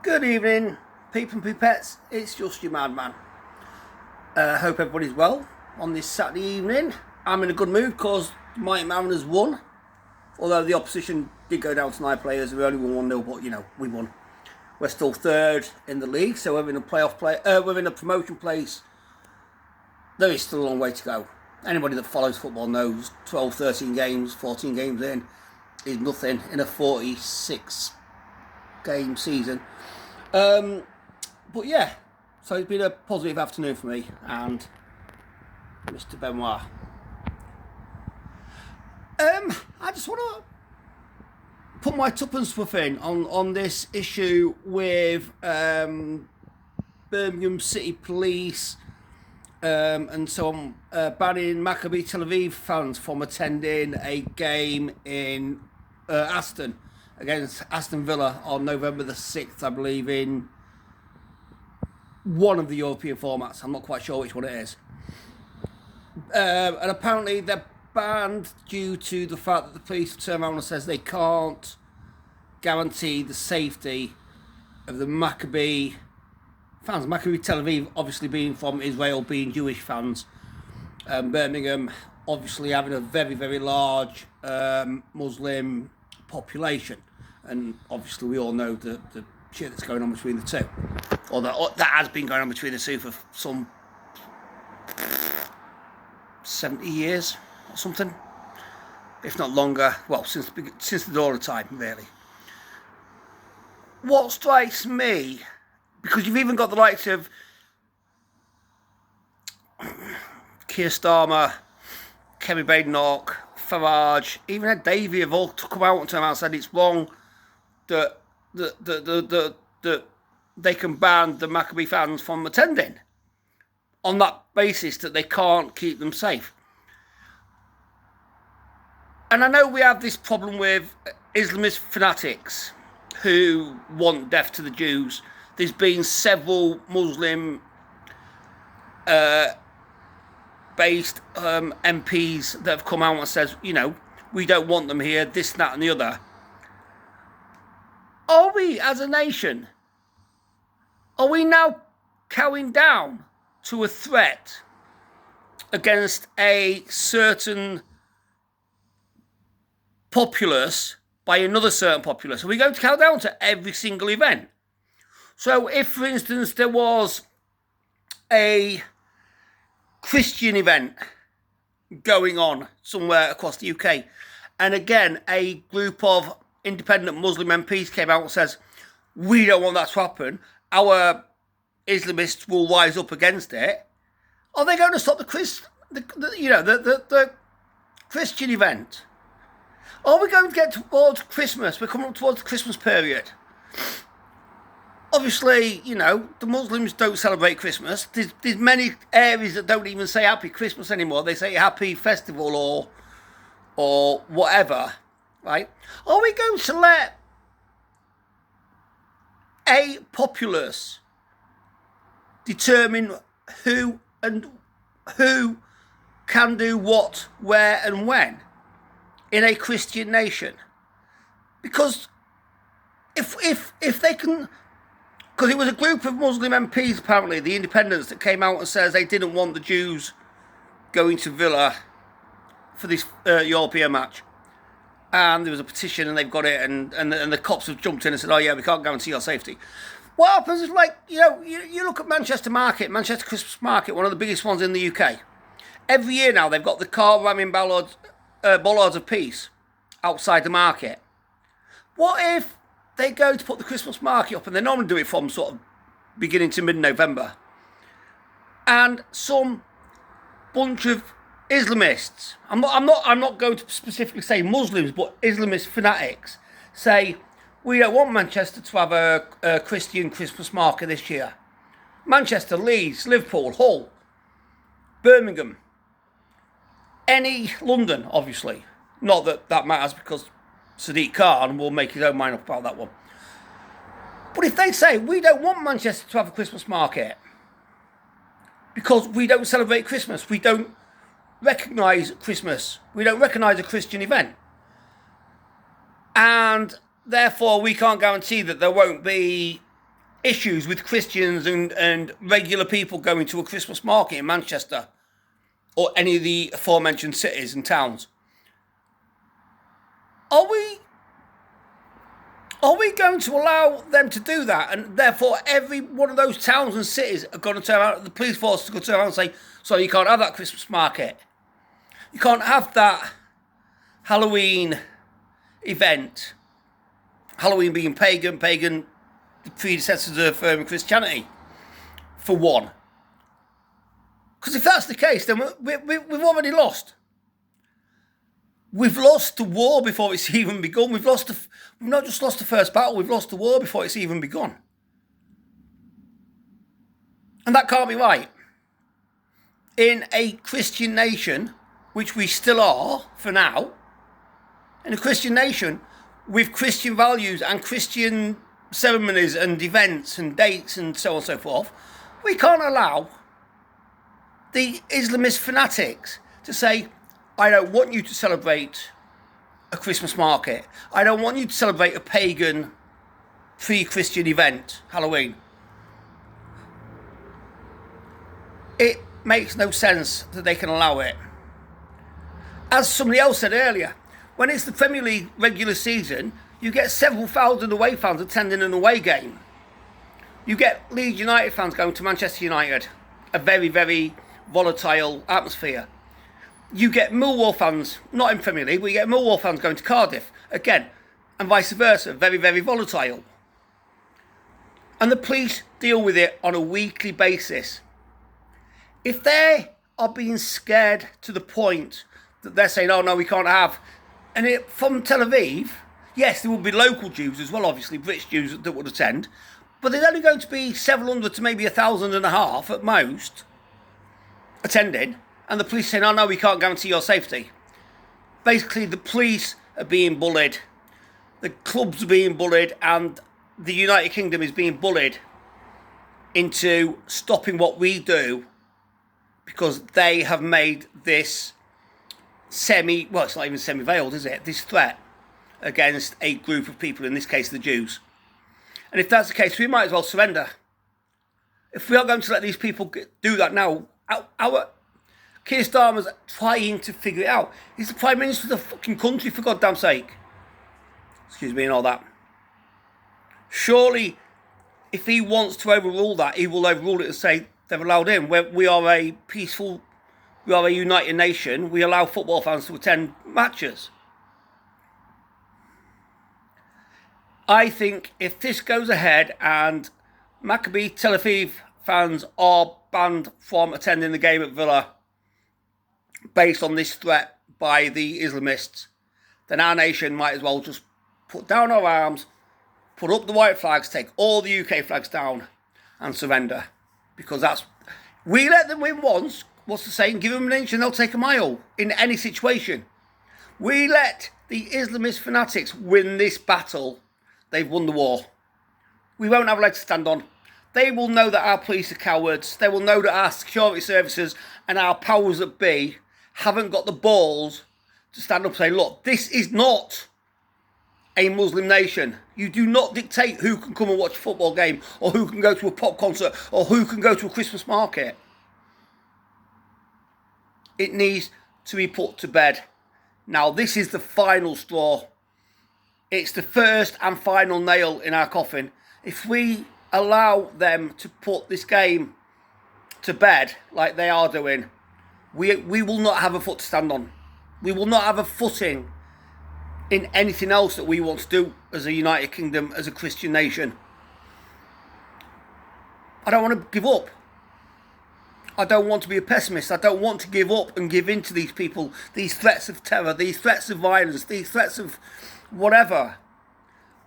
Good evening, people and pipettes. It's just your madman. Hope everybody's well on this Saturday evening. I'm in a good mood because Mighty Mariners won. Although the opposition did go down to 9 players, we only won 1-0, but we won. We're still third in the league, so we're in a we're in a promotion place. There is still a long way to go. Anybody that follows football knows 12, 13 games, 14 games in is nothing in a 46 game season. But yeah, so it's been a positive afternoon for me and Mr. Benoit. I just want to put my tuppence worth in on this issue with Birmingham City Police and so on, banning Maccabi Tel Aviv fans from attending a game in Aston against Aston Villa on November the 6th, I believe, in one of the European formats. I'm not quite sure which one it is. And apparently they're banned due to the fact that the police turn around and says they can't guarantee the safety of the Maccabi fans. Maccabi Tel Aviv obviously being from Israel, being Jewish fans. Birmingham obviously having a very, very large Muslim population. And obviously we all know the shit that's going on between the two. Or that has been going on between the two for some 70 years or something. If not longer. Well, since the dawn of time, really. What strikes me, because you've even got the likes of Keir Starmer, Kevin Badenoch, Farage, even Ed Davey have all come out and said it's wrong that they can ban the Maccabi fans from attending on that basis that they can't keep them safe. And I know we have this problem with Islamist fanatics who want death to the Jews. There's been several Muslim based MPs that have come out and says, we don't want them here, this, that and the other. Are we, as a nation, are we now cowing down to a threat against a certain populace by another certain populace? Are we going to cow down to every single event? So if, for instance, there was a Christian event going on somewhere across the UK, and again, a group of independent Muslim MPs came out and says, we don't want that to happen, our Islamists will rise up against it, are they going to stop the Christian event? Are we going to get towards Christmas? We're coming up towards the Christmas period. Obviously, the Muslims don't celebrate Christmas. There's many areas that don't even say Happy Christmas anymore. They say Happy Festival or whatever, right? Are we going to let a populace determine who can do what, where and when in a Christian nation? Because if they can... Because it was a group of Muslim MPs, apparently, the independents, that came out and says they didn't want the Jews going to Villa for this European match. And there was a petition and they've got it, and the cops have jumped in and said, oh yeah, we can't guarantee your safety. What happens is, you look at Manchester Christmas Market, one of the biggest ones in the UK. Every year now, they've got the car ramming bollards of peace outside the market. What if they go to put the Christmas market up, and they normally do it from sort of beginning to mid-November, and some bunch of Islamists, I'm not going to specifically say Muslims, but Islamist fanatics, say, we don't want Manchester to have a Christian Christmas market this year. Manchester, Leeds, Liverpool, Hull, Birmingham, London, obviously. Not that matters, because Sadiq Khan will make his own mind up about that one. But if they say, we don't want Manchester to have a Christmas market because we don't celebrate Christmas, we don't recognise Christmas, we don't recognise a Christian event, and therefore we can't guarantee that there won't be issues with Christians and regular people going to a Christmas market in Manchester or any of the aforementioned cities and towns. Are we going to allow them to do that? And therefore every one of those towns and cities are going to turn around, the police force is going to turn around and say, sorry, you can't have that Christmas market. You can't have that Halloween event. Halloween being pagan, the predecessors of Christianity, for one. Because if that's the case, then we've already lost. We've lost the war before it's even begun. We've not just lost the first battle, we've lost the war before it's even begun. And that can't be right. In a Christian nation, which we still are for now, in a Christian nation with Christian values and Christian ceremonies and events and dates and so on and so forth, we can't allow the Islamist fanatics to say, I don't want you to celebrate a Christmas market. I don't want you to celebrate a pagan pre-Christian event, Halloween. It makes no sense that they can allow it. As somebody else said earlier, when it's the Premier League regular season, you get several thousand away fans attending an away game. You get Leeds United fans going to Manchester United, a very, very volatile atmosphere. You get Millwall fans, not in Premier League, but you get Millwall fans going to Cardiff, again, and vice versa, very, very volatile. And the police deal with it on a weekly basis. If they are being scared to the point that they're saying, oh no, we can't have, from Tel Aviv, yes, there will be local Jews as well, obviously, British Jews that would attend, but there's only going to be 700 to maybe 1,500 at most attending, and the police saying, oh no, we can't guarantee your safety. Basically, the police are being bullied, the clubs are being bullied, and the United Kingdom is being bullied into stopping what we do because they have made this it's not even semi-veiled, is it? This threat against a group of people, in this case the Jews. And if that's the case, we might as well surrender. If we are going to let these people do that now, our Keir Starmer's trying to figure it out. He's the Prime Minister of the fucking country, for God's sake. Excuse me and all that. Surely, if he wants to overrule that, he will overrule it and say they're allowed in. We are a peaceful, we are a united nation. We allow football fans to attend matches. I think if this goes ahead and Maccabi Tel Aviv fans are banned from attending the game at Villa based on this threat by the Islamists, then our nation might as well just put down our arms, put up the white flags, take all the UK flags down and surrender. Because we let them win once, what's the saying, give them an inch and they'll take a mile in any situation. We let the Islamist fanatics win this battle, they've won the war. We won't have a leg to stand on. They will know that our police are cowards. They will know that our security services and our powers that be haven't got the balls to stand up and say, look, this is not a Muslim nation. You do not dictate who can come and watch a football game or who can go to a pop concert or who can go to a Christmas market. It needs to be put to bed. Now, this is the final straw. It's the first and final nail in our coffin. If we allow them to put this game to bed like they are doing, we will not have a foot to stand on. We will not have a footing in anything else that we want to do as a United Kingdom, as a Christian nation. I don't want to give up. I don't want to be a pessimist. I don't want to give up and give in to these people, these threats of terror, these threats of violence, these threats of whatever.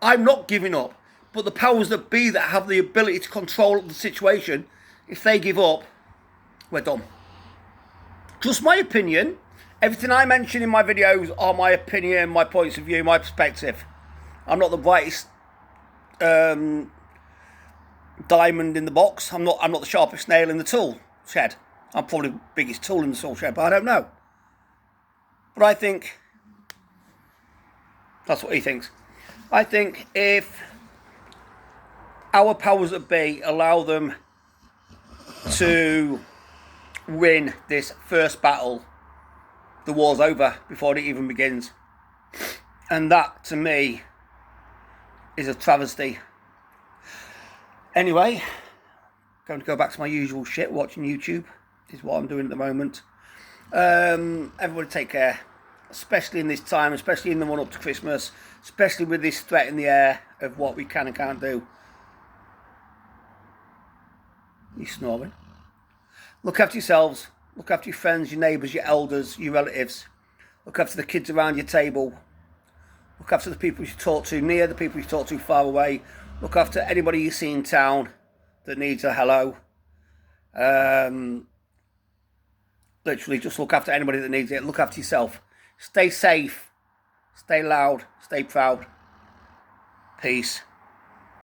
I'm not giving up. But the powers that be that have the ability to control the situation, if they give up, we're done. Just my opinion. Everything I mention in my videos are my opinion, my points of view, my perspective. I'm not the brightest diamond in the box. I'm not the sharpest nail in the tool shed. I'm probably the biggest tool in the tool shed, but I don't know. But I think that's what he thinks. I think if our powers that be allow them to win this first battle, the war's over before it even begins. And that, to me, is a travesty. Anyway, going to go back to my usual shit, watching YouTube is what I'm doing at the moment. Everybody take care, especially in this time, especially in the run up to Christmas, especially with this threat in the air of what we can and can't do. You snoring. Look after yourselves, look after your friends, your neighbours, your elders, your relatives. Look after the kids around your table. Look after the people you talk to near, the people you talk to far away. Look after anybody you see in town that needs a hello. Literally just look after anybody that needs it. Look after yourself. Stay safe. Stay loud. Stay proud. Peace.